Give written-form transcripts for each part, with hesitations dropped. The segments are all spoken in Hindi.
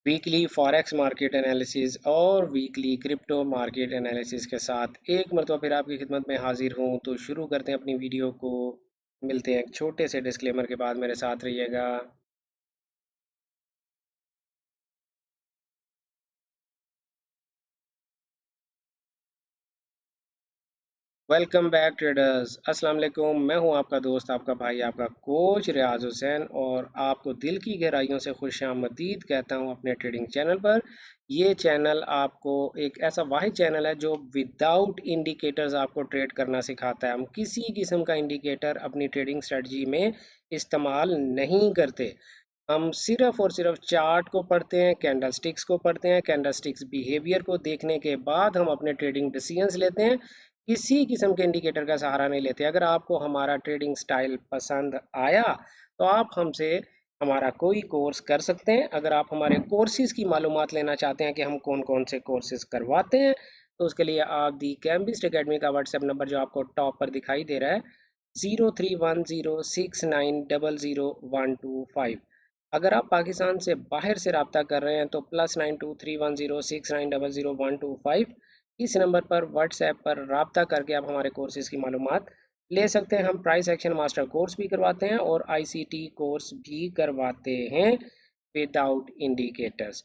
वीकली फॉरेक्स मार्केट एनालिसिस और वीकली क्रिप्टो मार्केट एनालिसिस के साथ एक मरतबा फिर आपकी खिदमत में हाजिर हूँ। तो शुरू करते हैं अपनी वीडियो को। मिलते हैं एक छोटे से डिस्क्लेमर के बाद, मेरे साथ रहिएगा। वेलकम बैक ट्रेडर्स, अस्सलाम वालेकुम। मैं हूं आपका दोस्त, आपका भाई, आपका कोच रियाज हुसैन, और आपको दिल की गहराइयों से खुशामदीद कहता हूं अपने ट्रेडिंग चैनल पर। ये चैनल आपको एक ऐसा वाहिद चैनल है जो विदाउट इंडिकेटर्स आपको ट्रेड करना सिखाता है। हम किसी किस्म का इंडिकेटर अपनी ट्रेडिंग स्ट्रेटजी में इस्तेमाल नहीं करते। हम सिर्फ और सिर्फ चार्ट को पढ़ते हैं, कैंडल स्टिक्स को पढ़ते हैं, कैंडल स्टिक्स बिहेवियर को देखने के बाद हम अपने ट्रेडिंग डिसीजंस लेते हैं। किसी किस्म के इंडिकेटर का सहारा नहीं लेते। अगर आपको हमारा ट्रेडिंग स्टाइल पसंद आया तो आप हमसे हमारा कोई कोर्स कर सकते हैं। अगर आप हमारे कोर्सेज की मालूमात लेना चाहते हैं कि हम कौन कौन से कोर्सेज करवाते हैं, तो उसके लिए आप दी कैम्बिस्ट एकेडमी का व्हाट्सएप नंबर जो आपको टॉप पर दिखाई दे रहा है, 031069000125। अगर आप पाकिस्तान से बाहर से रब्ता कर रहे हैं तो +923106900125 इस नंबर पर व्हाट्सएप पर रब्ता करके आप हमारे कोर्सेज़ की मालूमात ले सकते हैं। हम प्राइस एक्शन मास्टर कोर्स भी करवाते हैं और आईसीटी कोर्स भी करवाते हैं विदाउट इंडिकेटर्स।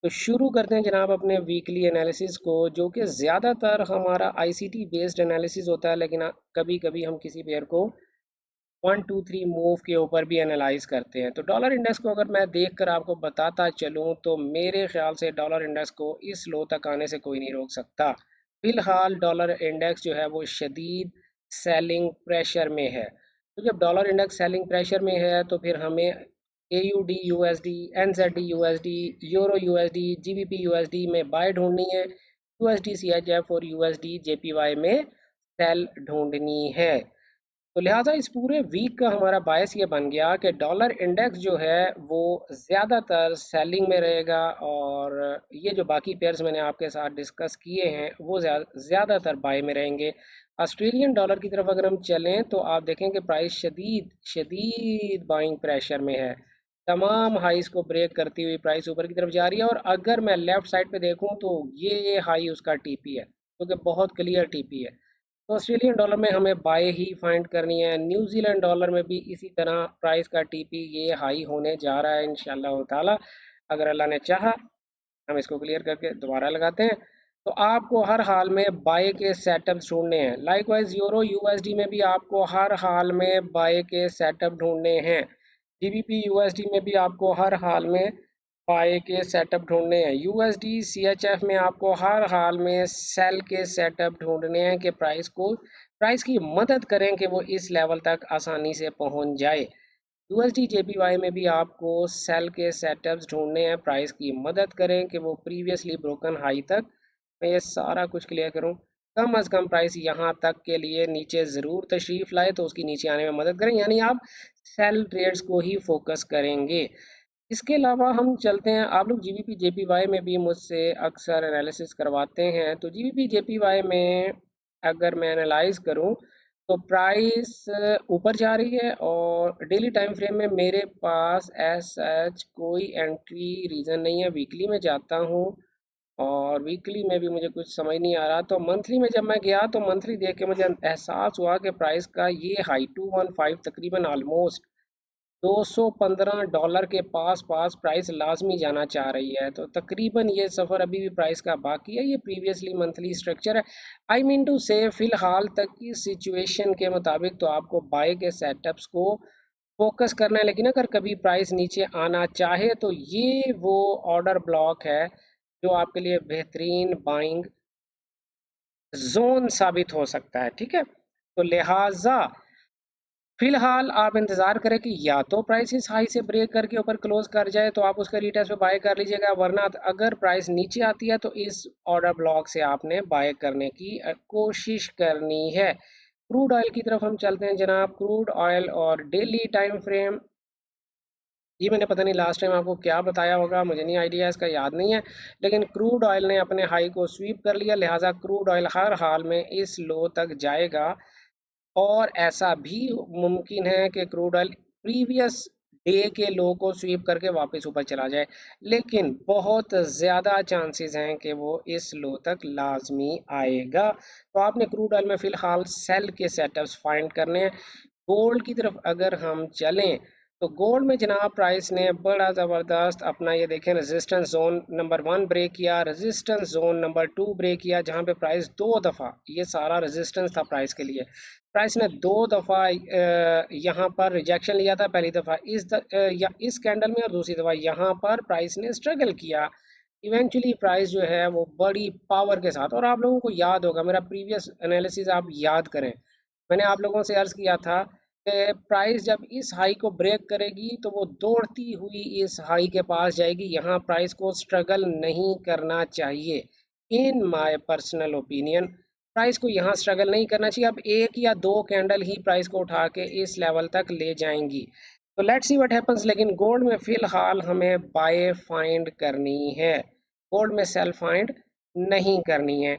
तो शुरू करते हैं जनाब अपने वीकली एनालिसिस को, जो कि ज़्यादातर हमारा आईसीटी बेस्ड एनालिसिस होता है, लेकिन कभी कभी हम किसी पेयर को 1 2 3 मूव के ऊपर भी एनालाइज करते हैं। तो डॉलर इंडेक्स को अगर मैं देख कर आपको बताता चलूँ तो मेरे ख्याल से डॉलर इंडेक्स को इस लो तक आने से कोई नहीं रोक सकता। फिलहाल डॉलर इंडेक्स जो है वो शदीद सेलिंग प्रेशर में है। तो जब डॉलर इंडेक्स सेलिंग प्रेशर में है तो फिर हमें AUD USD, NZD USD, euro USD, GBP USD में बाय ढूंढनी है। USD CHF और USD JPY में सेल ढूंढनी है। तो लिहाजा इस पूरे वीक का हमारा बायस ये बन गया कि डॉलर इंडेक्स जो है वो ज़्यादातर सेलिंग में रहेगा, और ये जो बाकी पेयर्स मैंने आपके साथ डिस्कस किए हैं वो ज़्यादातर बाय में रहेंगे। ऑस्ट्रेलियन डॉलर की तरफ अगर हम चलें तो आप देखें कि प्राइस शदीद शदीद बाइंग प्रेशर में है। तमाम हाइस को ब्रेक करती हुई प्राइस ऊपर की तरफ जा रही है, और अगर मैं लेफ़्ट साइड पे देखूं तो ये हाई उसका टीपी है, क्योंकि बहुत क्लियर टीपी है। तो ऑस्ट्रेलियन डॉलर में हमें बाय ही फाइंड करनी है। न्यूजीलैंड डॉलर में भी इसी तरह प्राइस का टीपी ये हाई होने जा रहा है इंशाल्लाह ताला। अगर अल्लाह ने चाहा हम इसको क्लियर करके दोबारा लगाते हैं। तो आपको हर हाल में बाय के सेटअप्स ढूंढने हैं। लाइकवाइज यूरो यूएसडी में भी आपको हर हाल में बाय के सेटअप ढूंढने हैं। जीबीपी यूएसडी में भी आपको हर हाल में बाय के सेटअप ढूंढने हैं। यूएसडी सीएचएफ में आपको हर हाल में सेल के सेटअप ढूंढने हैं कि प्राइस की मदद करें कि वो इस लेवल तक आसानी से पहुंच जाए। यूएसडी जेपीवाई में भी आपको सेल के सेटअप्स ढूंढने हैं, प्राइस की मदद करें कि वो प्रीवियसली ब्रोकन हाई तक, मैं ये सारा कुछ क्लियर करूं, कम अज़ कम प्राइस यहाँ तक के लिए नीचे ज़रूर तशरीफ़ लाए तो उसकी नीचे आने में मदद करें, यानी आप सेल ट्रेड्स को ही फोकस करेंगे। इसके अलावा हम चलते हैं, आप लोग जीबीपी जेपीवाई में भी मुझसे अक्सर एनालिसिस करवाते हैं। तो जीबीपी जेपीवाई में अगर मैं एनालाइज करूं तो प्राइस ऊपर जा रही है, और डेली टाइम फ्रेम में मेरे पास एज सच कोई एंट्री रीज़न नहीं है। वीकली में जाता हूं और वीकली में भी मुझे कुछ समझ नहीं आ रहा। तो मंथली में जब मैं गया तो मंथली देख के मुझे एहसास हुआ कि प्राइस का ये हाई 215 तकरीबन ऑलमोस्ट $215 के पास पास प्राइस लाजमी जाना चाह रही है। तो तकरीबन ये सफ़र अभी भी प्राइस का बाकी है। ये प्रीवियसली मंथली स्ट्रक्चर है। आई मीन टू से फ़िलहाल तक की सिचुएशन के मुताबिक तो आपको बाय के सेटअप्स को फोकस करना है, लेकिन अगर कभी प्राइस नीचे आना चाहे तो ये वो ऑर्डर ब्लॉक है जो आपके लिए बेहतरीन बाइंग जोन साबित हो सकता है। ठीक है, तो लिहाजा फिलहाल आप इंतजार करें कि या तो प्राइस इस हाई से ब्रेक करके ऊपर क्लोज कर जाए तो आप उसका रिटेस्ट पे बाय कर लीजिएगा, वरना अगर प्राइस नीचे आती है तो इस ऑर्डर ब्लॉक से आपने बाय करने की कोशिश करनी है। क्रूड ऑयल की तरफ हम चलते हैं जनाब। क्रूड ऑयल और डेली टाइम फ्रेम, ये मैंने पता नहीं लास्ट टाइम आपको क्या बताया होगा, मुझे नहीं आइडिया, इसका याद नहीं है, लेकिन क्रूड ऑयल ने अपने हाई को स्वीप कर लिया, लिहाजा क्रूड ऑयल हर हाल में इस लो तक जाएगा। और ऐसा भी मुमकिन है कि क्रूड ऑयल प्रीवियस डे के लो को स्वीप करके वापस ऊपर चला जाए, लेकिन बहुत ज़्यादा चांसेस हैं कि वो इस लो तक लाजमी आएगा। तो आपने क्रूड ऑयल में फ़िलहाल सेल के सेटअप्स फाइंड करने हैं। गोल्ड की तरफ अगर हम चलें तो गोल्ड में जनाब प्राइस ने बड़ा ज़बरदस्त अपना ये देखें रेजिस्टेंस जोन नंबर 1 ब्रेक किया, रेजिस्टेंस जोन नंबर 2 ब्रेक किया, जहां पे प्राइस दो दफ़ा, ये सारा रेजिस्टेंस था प्राइस के लिए, प्राइस ने दो दफ़ा यहाँ पर रिजेक्शन लिया था। पहली दफ़ा या इस कैंडल में और दूसरी दफ़ा यहाँ पर प्राइस ने स्ट्रगल किया। इवेंचुअली प्राइस जो है वो बड़ी पावर के साथ, और आप लोगों को याद होगा मेरा प्रीवियस एनालिसिस आप याद करें, मैंने आप लोगों से अर्ज़ किया था कि प्राइस जब इस हाई को ब्रेक करेगी तो वो दौड़ती हुई इस हाई के पास जाएगी। यहाँ प्राइस को स्ट्रगल नहीं करना चाहिए, in my personal opinion price को यहाँ स्ट्रगल नहीं करना चाहिए। अब एक या दो कैंडल ही प्राइस को उठा के इस लेवल तक ले जाएंगी। तो लेट्स सी व्हाट हैपेंस। लेकिन गोल्ड में फिलहाल हमें बाय फाइंड करनी है, गोल्ड में सेल फाइंड नहीं करनी है।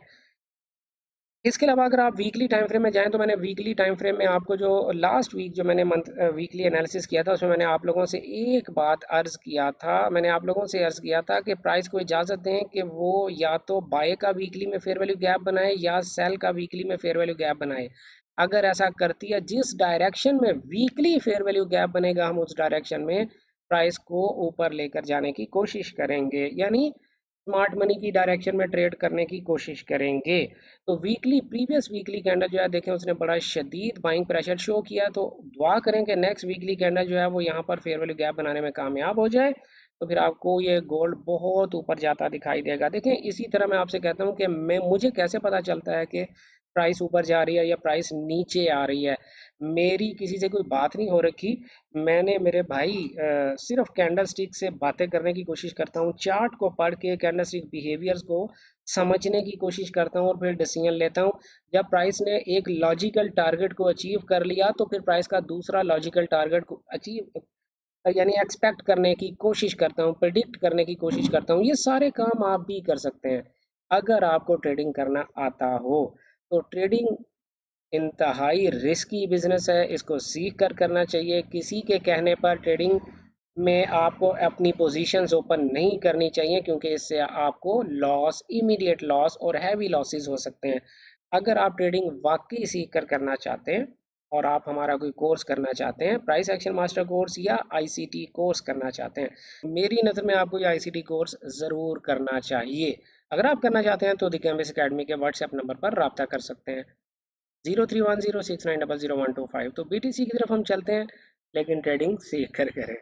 इसके अलावा अगर आप वीकली टाइम फ्रेम में जाएं तो मैंने वीकली टाइम फ्रेम में आपको जो लास्ट वीक जो मैंने मंथ वीकली एनालिसिस किया था उसमें मैंने आप लोगों से एक बात अर्ज किया था, मैंने आप लोगों से अर्ज किया था कि प्राइस को इजाज़त दें कि वो या तो बाय का वीकली में फेयर वैल्यू गैप बनाए या सेल का वीकली में फेयर वैल्यू गैप बनाए। अगर ऐसा करती है, जिस डायरेक्शन में वीकली फेयर वैल्यू गैप बनेगा हम उस डायरेक्शन में प्राइस को ऊपर लेकर जाने की कोशिश करेंगे, यानी स्मार्ट मनी की डायरेक्शन में ट्रेड करने की कोशिश करेंगे। तो वीकली प्रीवियस वीकली कैंडल जो है देखें उसने बड़ा शदीद बाइंग प्रेशर शो किया, तो दुआ करें कि नेक्स्ट वीकली कैंडल जो है वो यहाँ पर फेयर वैल्यू गैप बनाने में कामयाब हो जाए, तो फिर आपको ये गोल्ड बहुत ऊपर जाता दिखाई देगा। देखें इसी तरह मैं आपसे कहता हूँ कि मुझे कैसे पता चलता है कि प्राइस ऊपर जा रही है या प्राइस नीचे आ रही है। मेरी किसी से कोई बात नहीं हो रखी, मैंने मेरे भाई सिर्फ कैंडल स्टिक से बातें करने की कोशिश करता हूँ, चार्ट को पढ़ के कैंडल स्टिक बिहेवियर्स को समझने की कोशिश करता हूँ और फिर डिसीजन लेता हूँ। जब प्राइस ने एक लॉजिकल टारगेट को अचीव कर लिया तो फिर प्राइस का दूसरा लॉजिकल टारगेट को अचीव यानी एक्सपेक्ट करने की कोशिश करता हूँ, प्रिडिक्ट करने की कोशिश करता हूँ। ये सारे काम आप भी कर सकते हैं अगर आपको ट्रेडिंग करना आता हो। तो ट्रेडिंग इंतहाई रिस्की बिजनेस है, इसको सीख कर करना चाहिए। किसी के कहने पर ट्रेडिंग में आपको अपनी पोजीशंस ओपन नहीं करनी चाहिए, क्योंकि इससे आपको लॉस, इमीडिएट लॉस और हैवी लॉसेस हो सकते हैं। अगर आप ट्रेडिंग वाकई सीख कर करना चाहते हैं और आप हमारा कोई कोर्स करना चाहते हैं, प्राइस एक्शन मास्टर कोर्स या आईसीटी कोर्स करना चाहते हैं, मेरी नज़र में आपको ये आईसीटी कोर्स ज़रूर करना चाहिए। अगर आप करना चाहते हैं तो द कैंवस एकेडमी के व्हाट्सएप नंबर पर रब्ता कर सकते हैं 031069000125। तो बीटीसी की तरफ हम चलते हैं, लेकिन ट्रेडिंग सीख कर करें।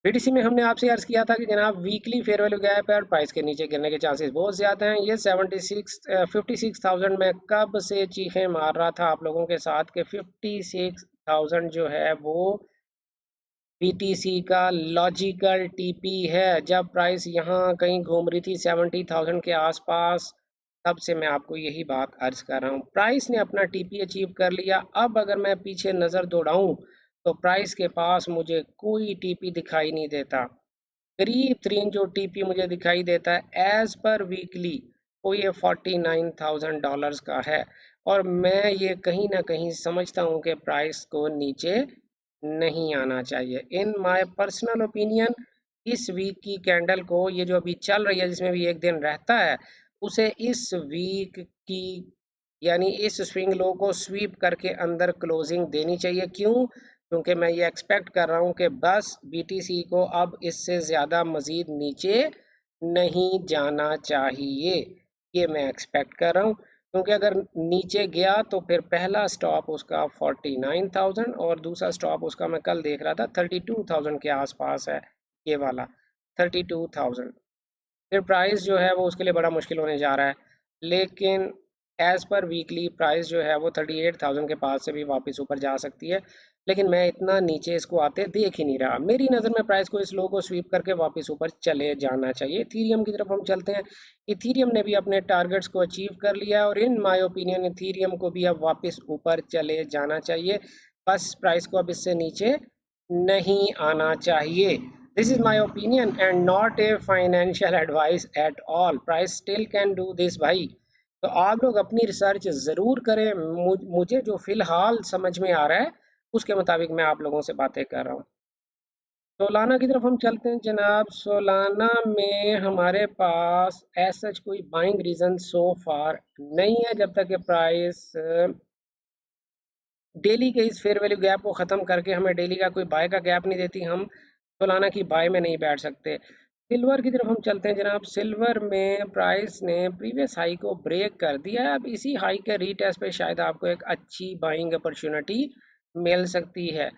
बीटीसी में हमने आपसे अर्ज किया था कि जनाब वीकली फेयर वैल्यू गैप है और प्राइस के नीचे गिरने के चांसेस बहुत ज़्यादा हैं। ये 56,000 में कब से चीखें मार रहा था आप लोगों के साथ कि 56,000 जो है वो बीटीसी का लॉजिकल टीपी है। जब प्राइस यहाँ कहीं घूम रही थी 70,000 के आसपास, तब से मैं आपको यही बात अर्ज कर रहा हूँ। प्राइस ने अपना टीपी अचीव कर लिया। अब अगर मैं पीछे नज़र दौड़ाऊँ तो प्राइस के पास मुझे कोई टीपी दिखाई नहीं देता। करीब तरीन जो टीपी मुझे दिखाई देता है एज पर वीकली वो ये $49,000 का है, और मैं ये कहीं ना कहीं समझता हूँ कि प्राइस को नीचे नहीं आना चाहिए। इन माय पर्सनल ओपिनियन इस वीक की कैंडल को, ये जो अभी चल रही है जिसमें भी एक दिन रहता है, उसे इस वीक की यानी इस स्विंग लो को स्वीप करके अंदर क्लोजिंग देनी चाहिए। क्यों? क्योंकि मैं ये एक्सपेक्ट कर रहा हूँ कि बस बीटीसी को अब इससे ज़्यादा मज़ीद नीचे नहीं जाना चाहिए, ये मैं एक्सपेक्ट कर रहा हूँ। क्योंकि अगर नीचे गया तो फिर पहला स्टॉप उसका 49,000 और दूसरा स्टॉप उसका मैं कल देख रहा था 32,000 के आसपास है, ये वाला 32,000। फिर प्राइस जो है वो उसके लिए बड़ा मुश्किल होने जा रहा है। लेकिन एज़ पर वीकली प्राइस जो है वो 38,000 के पास से भी वापस ऊपर जा सकती है, लेकिन मैं इतना नीचे इसको आते देख ही नहीं रहा। मेरी नज़र में प्राइस को इस लो को स्वीप करके वापस ऊपर चले जाना चाहिए। इथीरियम की तरफ हम चलते हैं। इथीरियम ने भी अपने टारगेट्स को अचीव कर लिया और इन माय ओपिनियन इथीरियम को भी अब वापस ऊपर चले जाना चाहिए। बस प्राइस को अब इससे नीचे नहीं आना चाहिए। This is my opinion and not a financial advice at all. Price still can do this भाई। तो आप लोग अपनी रिसर्च ज़रूर करें। मुझे जो फ़िलहाल समझ में आ रहा है उसके मुताबिक मैं आप लोगों से बातें कर रहा हूँ। सोलाना की तरफ हम चलते हैं जनाब। सोलाना में हमारे पास ऐसा कोई बाइंग रीजन सो फार नहीं है, जब तक कि प्राइस डेली के इस फेयर वैल्यू गैप को ख़त्म करके हमें डेली का कोई बाय का गैप नहीं देती, हम सोलाना की बाय में नहीं बैठ सकते। सिल्वर की तरफ हम चलते हैं जनाब। सिल्वर में प्राइस ने प्रीवियस हाई को ब्रेक कर दिया है। अब इसी हाई के रीटेस्ट पे शायद आपको एक अच्छी बाइंग अपॉर्चुनिटी मिल सकती है।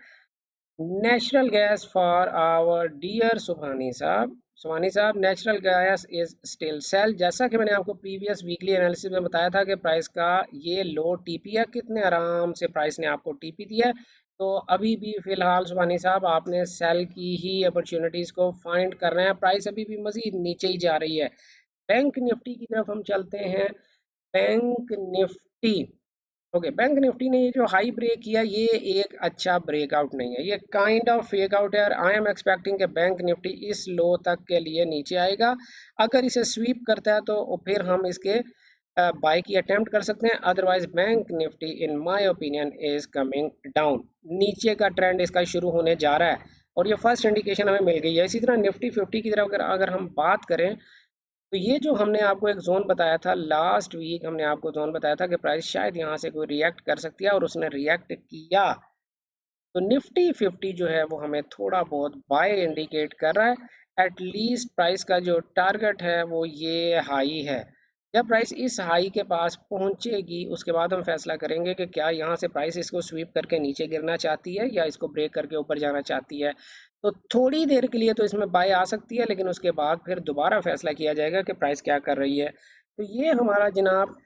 Natural gas for our dear Subhani साहब, natural gas is still sale. जैसा कि मैंने आपको प्रीवियस वीकली एनालिसिस में बताया था कि प्राइस का ये लो टीपी है, कितने आराम से प्राइस ने आपको टीपी दिया है। तो अभी भी फिलहाल सुबहानी साहब आपने सेल की ही अपॉर्चुनिटीज़ को फाइंड कर रहे हैं। प्राइस अभी भी मज़ीद नीचे ही जा रही है। बैंक निफ्टी की तरफ हम चलते हैं। Bank Nifty, okay, bank Nifty ने ये जो हाई ब्रेक किया, ये एक अच्छा ब्रेकआउट नहीं है, ये काइंड ऑफ फेक आउट है। आई एम एक्सपेक्टिंग कि बैंक निफ्टी इस लो तक के लिए नीचे आएगा। अगर इसे स्वीप करता है तो फिर हम इसके बाय की अटेम्प्ट कर सकते हैं। Otherwise bank Nifty in my opinion is coming down. नीचे का ट्रेंड इसका शुरू होने जा रहा है और ये फर्स्ट इंडिकेशन हमें मिल गई है। इसी तरह निफ्टी 50 की तरफ अगर हम बात करें, तो ये जो हमने आपको एक जोन बताया था लास्ट वीक, हमने आपको जोन बताया था कि प्राइस शायद यहाँ से कोई रिएक्ट कर सकती है और उसने रिएक्ट किया। तो निफ्टी 50 जो है वो हमें थोड़ा बहुत बाय इंडिकेट कर रहा है। एटलीस्ट प्राइस का जो टारगेट है वो ये हाई है। जब प्राइस इस हाई के पास पहुंचेगी उसके बाद हम फैसला करेंगे कि क्या यहाँ से प्राइस इसको स्वीप करके नीचे गिरना चाहती है या इसको ब्रेक करके ऊपर जाना चाहती है। तो थोड़ी देर के लिए तो इसमें बाय आ सकती है, लेकिन उसके बाद फिर दोबारा फैसला किया जाएगा कि प्राइस क्या कर रही है। तो ये हमारा जनाब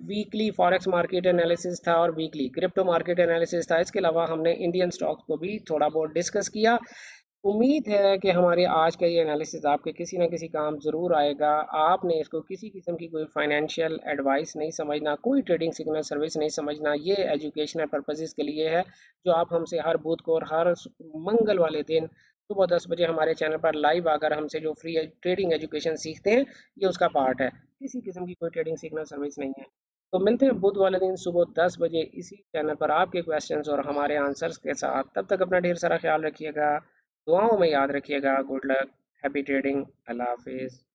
वीकली फॉरेक्स मार्केट एनालिसिस था और वीकली क्रिप्टो मार्केट एनालिसिस था। इसके अलावा हमने इंडियन स्टॉक्स को भी थोड़ा बहुत डिस्कस किया। उम्मीद है कि हमारे आज का ये एनालिसिस आपके किसी ना किसी काम ज़रूर आएगा। आपने इसको किसी किस्म की कोई फाइनेंशियल एडवाइस नहीं समझना, कोई ट्रेडिंग सिग्नल सर्विस नहीं समझना, ये एजुकेशनल पर्पसेस के लिए है, जो आप हमसे हर बुध को और हर मंगल वाले दिन सुबह 10 बजे हमारे चैनल पर लाइव आकर हमसे जो फ्री ट्रेडिंग एजुकेशन सीखते हैं, ये उसका पार्ट है। किसी किस्म की कोई ट्रेडिंग सिग्नल सर्विस नहीं है। तो मिलते हैं बुध वाले दिन सुबह 10 बजे इसी चैनल पर आपके क्वेश्चंस और हमारे आंसर्स के साथ। तब तक अपना ढेर सारा ख्याल रखिएगा, दुआओं में याद रखिएगा। गुड लक, हैप्पी ट्रेडिंग, अल्लाह हाफिज़।